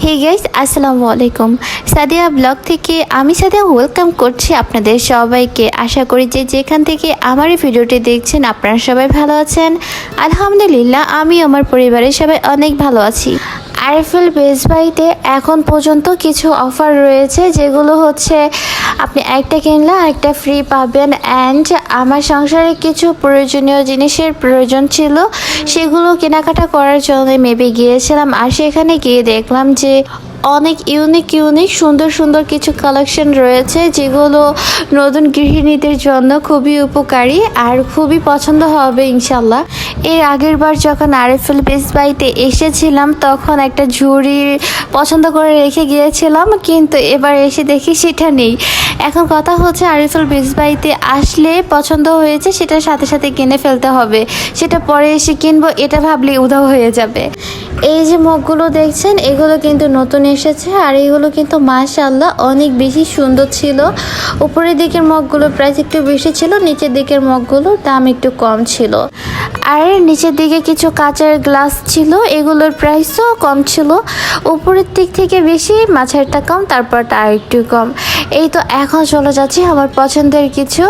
Hey guys, আসসালামু আলাইকুম। Sadia blog থেকে আমি সাদিয়া ওয়েলকাম করছি আপনাদের সবাইকে। আশা করি যে যেখান থেকে আমার এই ভিডিওটি দেখছেন আপনারা সবাই ভালো আছেন। আলহামদুলিল্লাহ, আমি আমার পরিবারের সবাই অনেক ভালো আছি। আরএফএল বেস্ট বাইতে এখন পর্যন্ত কিছু অফার রয়েছে, যেগুলো হচ্ছে আপনি একটা কিনলে আরেকটা ফ্রি পাবেন। অ্যান্ড আমার সংসারে কিছু প্রয়োজনীয় জিনিসের প্রয়োজন ছিল, সেগুলো কেনাকাটা করার জন্য মেবি গিয়েছিলাম। আর সেখানে গিয়ে দেখলাম যে অনেক ইউনিক সুন্দর সুন্দর কিছু কালেকশন রয়েছে, যেগুলো নতুন গৃহিণীদের জন্য খুবই উপকারী আর খুবই পছন্দ হবে ইনশাল্লাহ। এর আগের বার যখন আরএফএল বেস্ট বাইতে এসেছিলাম তখন একটা ঝুড়ি পছন্দ করে রেখে গিয়েছিলাম, কিন্তু এবার এসে দেখি সেটা নেই। এখন কথা হচ্ছে আরএফএল বেস্ট বাইতে আসলে পছন্দ হয়েছে সেটার সাথে সাথে কিনে ফেলতে হবে, সেটা পরে এসে কিনবো এটা ভাবলে উধাও হয়ে যাবে। এই যে মগগুলো দেখছেন, এগুলো কিন্তু নতুন এসেছে আর এগুলো কিন্তু মাশাআল্লাহ অনেক বেশি সুন্দর ছিল। উপরের দিকের মগগুলো প্রাইস একটু বেশি ছিল, নিচের দিকের মগগুলো দাম একটু কম ছিল। আর নিচের দিকে কিছু কাঁচের গ্লাস ছিল, এগুলোর প্রাইসও কম ছিল। উপরের দিক থেকে বেশি, মাঝেরটা কম, তারপরটা আর একটু কম। এই তো এখন চলে যাচ্ছি আমার পছন্দের কিছু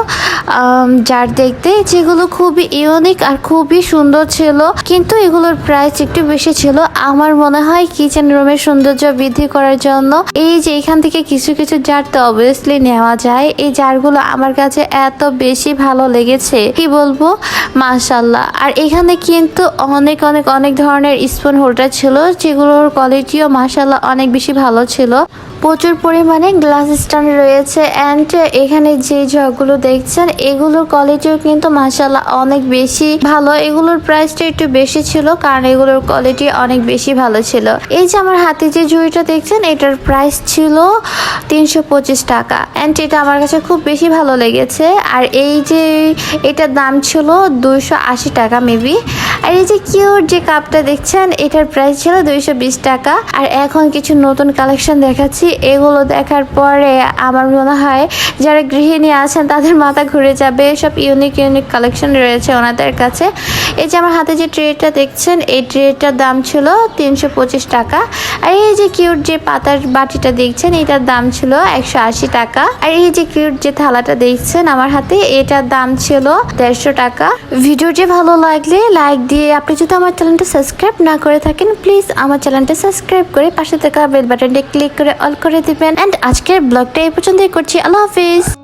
জার দেখতে, যেগুলো খুবই ইউনিক আর খুবই সুন্দর ছিল, কিন্তু এগুলোর প্রাইস একটু বেশি ছিল। আমার মনে হয় কিচেন রুমের সৌন্দর্য বৃদ্ধি করার জন্য এই যে এখান থেকে কিছু কিছু জার তো অবভিয়াসলি নেওয়া যায়। এই জারগুলো আমার কাছে এত বেশি ভালো লেগেছে কি বলবো, মাশাআল্লাহ। আর এখানে কিন্তু অনেক ধরনের স্পুন হোল্ডার ছিল, যেগুলোর কোয়ালিটিও মাশাআল্লাহ অনেক বেশি ভালো ছিল। প্রচুর পরিমাণে গ্লাস স্ট্যান্ড রয়েছে। অ্যান্ড এখানে যে জগগুলো দেখছেন, এগুলোর কোয়ালিটিও কিন্তু মাশাআল্লাহ অনেক বেশি ভালো। এগুলোর প্রাইসটা একটু বেশি ছিল, কারণ এগুলোর কোয়ালিটি অনেক বেশি ভালো ছিল। এই যে আমার হাতে যে ঝুড়িটা দেখছেন, এটার প্রাইস ছিল 325 টাকা। অ্যান্ড এটা আমার কাছে খুব বেশি ভালো লেগেছে। আর এই যে এটার দাম ছিল 280 টাকা মেবি। আর এই যে কিউট যে কাপটা দেখছেন, এটার প্রাইস ছিল 220 টাকা। আর এখন কিছু নতুন কালেকশন দেখাচ্ছি, এগুলো দেখার পরে আমার মনে হয় যারা গৃহিণী আছেন তাদের মাথা ঘুরে যাবে। সব ইউনিক কালেকশন রয়েছে ওনাদের কাছে। এই যে আমার হাতে যে ট্রেটা দেখছেন, এই ট্রেটার দাম ছিল 325 টাকা। আর এই যে কিউট যে পাতার বাটিটা দেখছেন, এটার দাম ছিল 180 টাকা। আর এই যে কিউট যে থালাটা দেখছেন আমার হাতে, এটার দাম ছিল 150 টাকা। ভিডিওটি ভালো লাগলে লাইক দিয়ে, আপনি যদি আমার চ্যানেলটা সাবস্ক্রাইব না করে থাকেন প্লিজ আমার চ্যানেলটা সাবস্ক্রাইব করে পাশে থাকা বেল বাটনটি ক্লিক করে অল করে দিবেন। এন্ড আজকের ব্লগটা এই পর্যন্তই করছি। আল্লাহ হাফিজ।